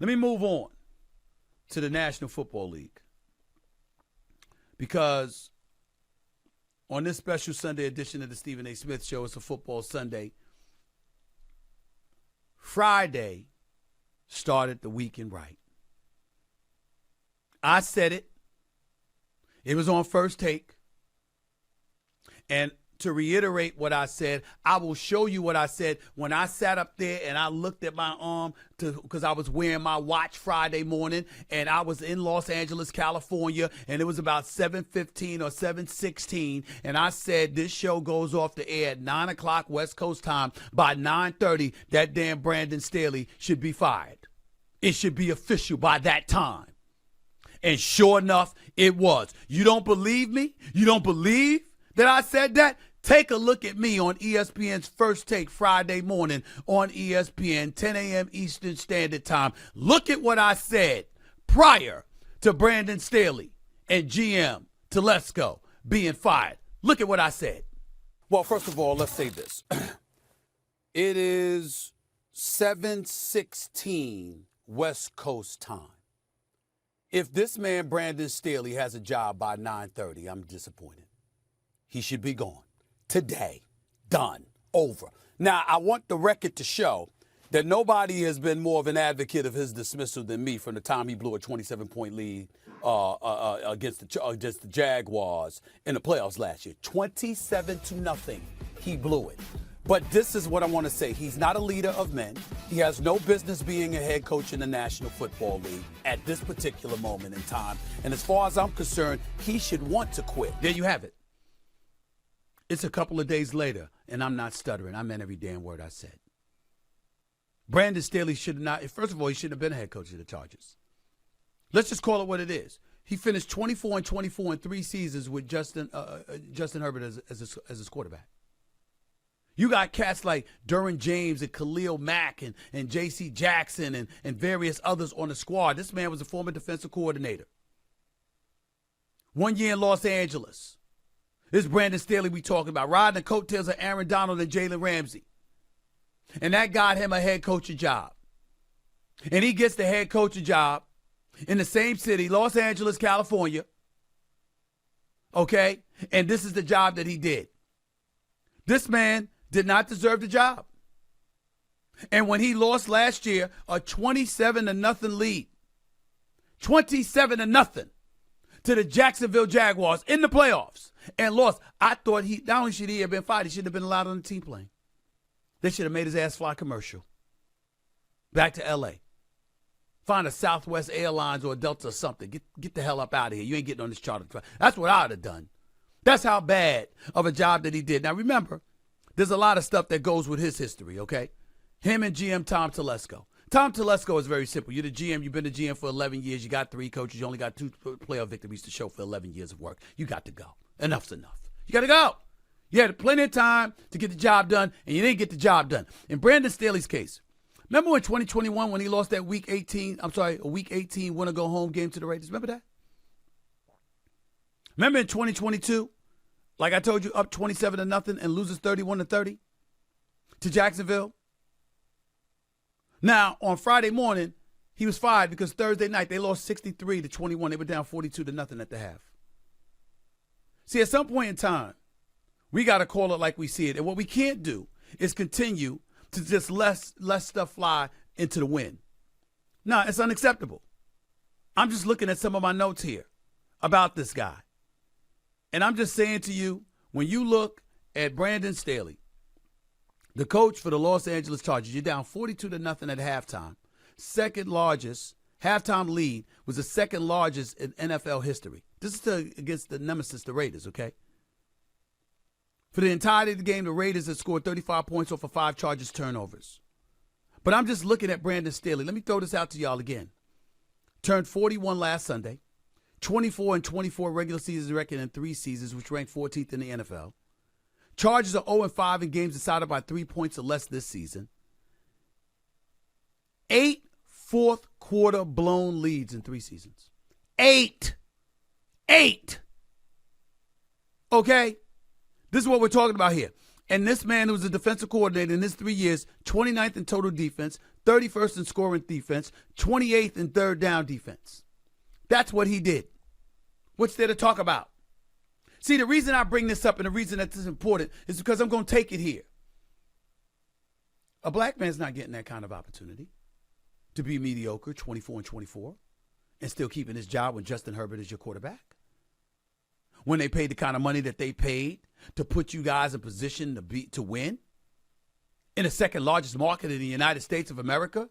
Let me move on to the National Football League. Because on this special Sunday edition of the Stephen A. Smith Show, it's a football Sunday. Friday started the weekend right. I said it. It was on First Take. And to reiterate what I said, I will show you what I said when I sat up there and I looked at my arm because I was wearing my watch Friday morning, and I was in Los Angeles, California, and it was about 7:15 or 7:16, and I said this show goes off the air at 9 o'clock West Coast time. By 9:30, that damn Brandon Staley should be fired. It should be official by that time. And sure enough, it was. You don't believe me? You don't believe that I said that? Take a look at me on ESPN's First Take Friday morning on ESPN, 10 a.m. Eastern Standard Time. Look at what I said prior to Brandon Staley and GM Telesco being fired. Look at what I said. Well, first of all, let's say this. It is 7:16 West Coast time. If this man, Brandon Staley, has a job by 9:30, I'm disappointed. He should be gone. Today. Done. Over. Now, I want the record to show that nobody has been more of an advocate of his dismissal than me from the time he blew a 27-point lead against the Jaguars in the playoffs last year. 27-0. He blew it. But this is what I want to say. He's not a leader of men. He has no business being a head coach in the National Football League at this particular moment in time. And as far as I'm concerned, he should want to quit. There you have it. It's a couple of days later, and I'm not stuttering. I meant every damn word I said. Brandon Staley should not, first of all, he shouldn't have been a head coach of the Chargers. Let's just call it what it is. He finished 24-24 in 3 seasons with Justin Herbert as his quarterback. You got cats like Derwin James and Khalil Mack and J.C. Jackson and various others on the squad. This man was a former defensive coordinator. 1 year in Los Angeles. This Brandon Staley we talking about, riding the coattails of Aaron Donald and Jalen Ramsey. And that got him a head coaching job. And he gets the head coaching job in the same city, Los Angeles, California. Okay? And this is the job that he did. This man did not deserve the job. And when he lost last year, a 27-0 lead, 27-0 to the Jacksonville Jaguars in the playoffs, and lost, I thought not only should he have been fired, he shouldn't have been allowed on the team plane. They should have made his ass fly commercial. Back to L.A. Find a Southwest Airlines or a Delta or something. Get the hell up out of here. You ain't getting on this charter. That's what I would have done. That's how bad of a job that he did. Now, remember, there's a lot of stuff that goes with his history, okay? Him and GM Tom Telesco. Tom Telesco is very simple. You're the GM. You've been the GM for 11 years. You got 3 coaches. You only got 2 playoff victories to show for 11 years of work. You got to go. Enough's enough. You got to go. You had plenty of time to get the job done, and you didn't get the job done. In Brandon Staley's case, remember in 2021 when he lost that Week 18 win-or-go-home game to the Raiders? Remember that? Remember in 2022, like I told you, up 27-0 and loses 31-30 to Jacksonville? Now, on Friday morning, he was fired because Thursday night they lost 63-21. They were down 42-0 at the half. See, at some point in time, we got to call it like we see it. And what we can't do is continue to just let stuff fly into the wind. No, it's unacceptable. I'm just looking at some of my notes here about this guy. And I'm just saying to you, when you look at Brandon Staley, the coach for the Los Angeles Chargers, you're down 42-0 at halftime. Second largest halftime lead was the second largest in NFL history. This is against the nemesis, the Raiders, okay? For the entirety of the game, the Raiders had scored 35 points off of 5 Chargers turnovers. But I'm just looking at Brandon Staley. Let me throw this out to y'all again. Turned 41 last Sunday. 24-24 regular season record in 3 seasons, which ranked 14th in the NFL. Chargers are 0-5 in games decided by 3 points or less this season. 8 fourth-quarter blown leads in 3 seasons. 8. Okay? This is what we're talking about here. And this man who was a defensive coordinator in his 3 years, 29th in total defense, 31st in scoring defense, 28th in third down defense. That's what he did. What's there to talk about? See, the reason I bring this up and the reason that this is important is because I'm going to take it here. A black man's not getting that kind of opportunity to be mediocre, 24-24, and still keeping his job when Justin Herbert is your quarterback. When they paid the kind of money that they paid to put you guys in position to win in the second largest market in the United States of America.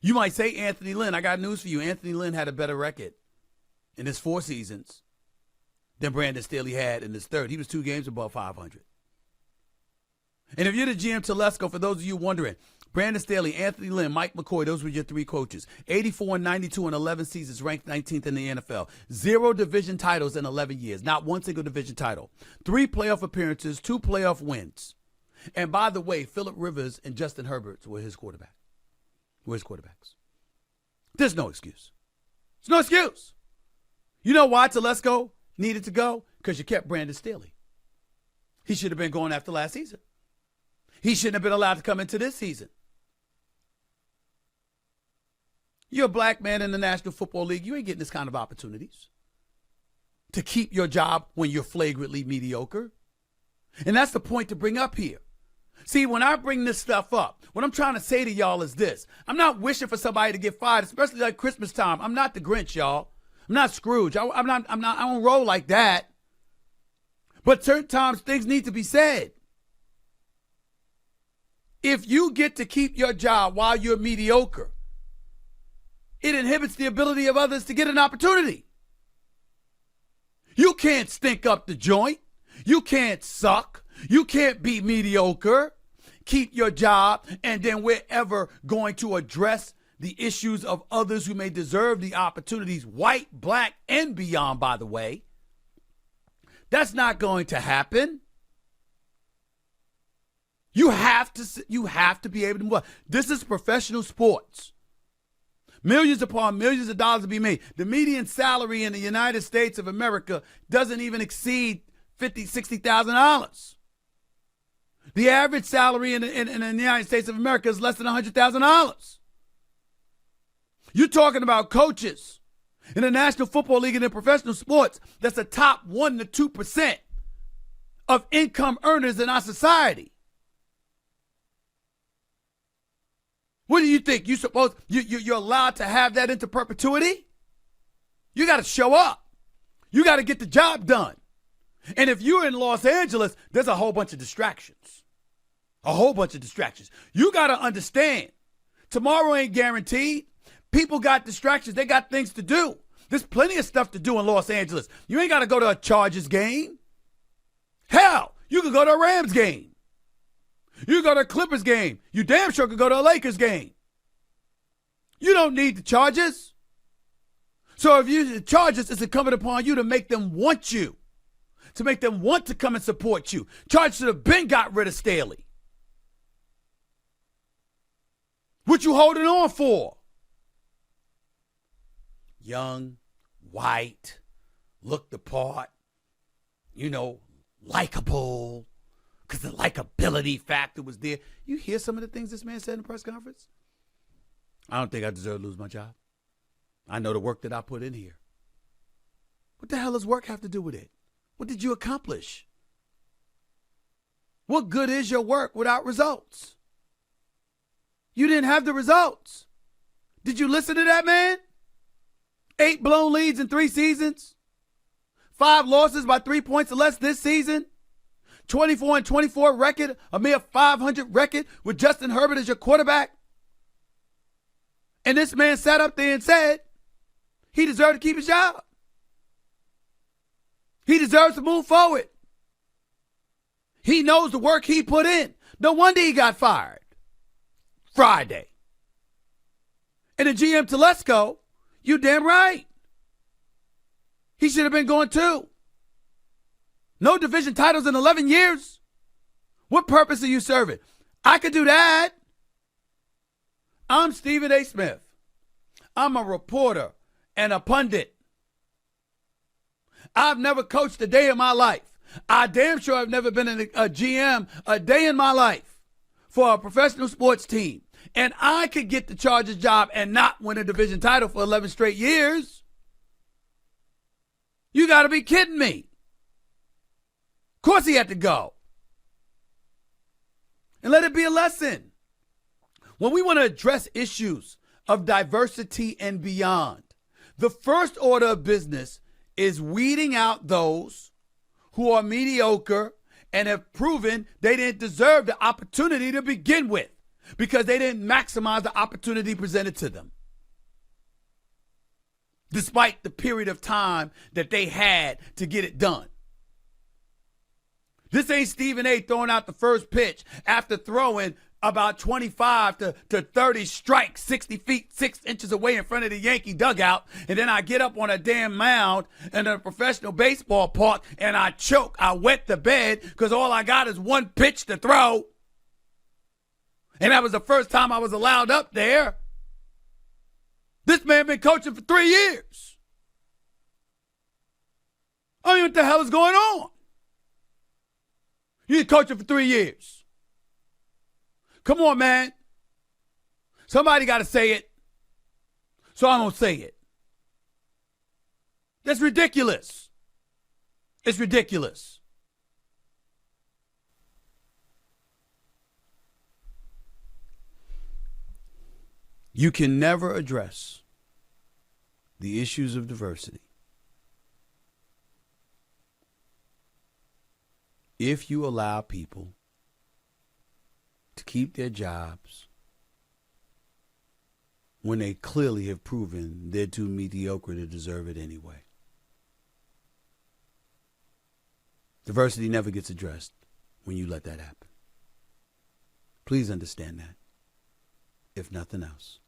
You might say Anthony Lynn. I got news for you. Anthony Lynn had a better record in his 4 seasons than Brandon Staley had in his third. He was 2 games above 500. And if you're the GM Telesco, for those of you wondering, Brandon Staley, Anthony Lynn, Mike McCoy, those were your 3 coaches. 84 and 92 and 11 seasons, ranked 19th in the NFL. 0 division titles in 11 years. Not 1 single division title. 3 playoff appearances, 2 playoff wins. And by the way, Phillip Rivers and Justin Herbert were his quarterbacks. There's no excuse. There's no excuse. You know why Telesco needed to go? Because you kept Brandon Staley. He should have been going after last season. He shouldn't have been allowed to come into this season. You're a black man in the National Football League. You ain't getting this kind of opportunities to keep your job when you're flagrantly mediocre. And that's the point to bring up here. See, when I bring this stuff up, what I'm trying to say to y'all is this. I'm not wishing for somebody to get fired, especially like Christmas time. I'm not the Grinch, y'all. I'm not Scrooge. I don't roll like that. But certain times things need to be said. If you get to keep your job while you're mediocre, it inhibits the ability of others to get an opportunity. You can't stink up the joint. You can't suck. You can't be mediocre. Keep your job, and then we're ever going to address the issues of others who may deserve the opportunities, white, black, and beyond, by the way. That's not going to happen. You have to be able to move on. This is professional sports. Millions upon millions of dollars to be made. The median salary in the United States of America doesn't even exceed $50,000, $60,000. The average salary in the United States of America is less than $100,000. You're talking about coaches in the National Football League and in professional sports. That's the top 1% to 2% of income earners in our society. What do you think? You're allowed to have that into perpetuity? You got to show up. You got to get the job done. And if you're in Los Angeles, there's a whole bunch of distractions. A whole bunch of distractions. You got to understand, tomorrow ain't guaranteed. People got distractions. They got things to do. There's plenty of stuff to do in Los Angeles. You ain't got to go to a Chargers game. Hell, you could go to a Rams game. You go to a Clippers game. You damn sure could go to a Lakers game. You don't need the Chargers. So if you're the Chargers, it's incumbent upon you to make them want you. To make them want to come and support you. Chargers should have been got rid of Staley. What you holding on for? Young, white, looked the part, likable, because the likability factor was there. You hear some of the things this man said in the press conference? I don't think I deserve to lose my job. I know the work that I put in here. What the hell does work have to do with it? What did you accomplish? What good is your work without results? You didn't have the results. Did you listen to that man? 8 blown leads in 3 seasons. 5 losses by 3 points or less this season. 24-24 record, a mere 500 record with Justin Herbert as your quarterback. And this man sat up there and said he deserved to keep his job. He deserves to move forward. He knows the work he put in. No wonder he got fired Friday. And the GM Telesco, you damn right. He should have been going too. No division titles in 11 years. What purpose are you serving? I could do that. I'm Stephen A. Smith. I'm a reporter and a pundit. I've never coached a day in my life. I damn sure I've never been a GM a day in my life for a professional sports team. and I could get the Chargers job and not win a division title for 11 straight years, you got to be kidding me. Of course he had to go. And let it be a lesson. When we want to address issues of diversity and beyond, the first order of business is weeding out those who are mediocre and have proven they didn't deserve the opportunity to begin with because they didn't maximize the opportunity presented to them, despite the period of time that they had to get it done. This ain't Stephen A. throwing out the first pitch after throwing about 25 to 30 strikes 60 feet, 6 inches away in front of the Yankee dugout, and then I get up on a damn mound in a professional baseball park and I choke. I wet the bed because all I got is one pitch to throw. And that was the first time I was allowed up there. This man been coaching for 3 years. I don't know what the hell is going on. You've been coaching for 3 years. Come on, man. Somebody got to say it. So I'm going to say it. That's ridiculous. It's ridiculous. You can never address the issues of diversity if you allow people to keep their jobs when they clearly have proven they're too mediocre to deserve it anyway. Diversity never gets addressed when you let that happen. Please understand that, if nothing else.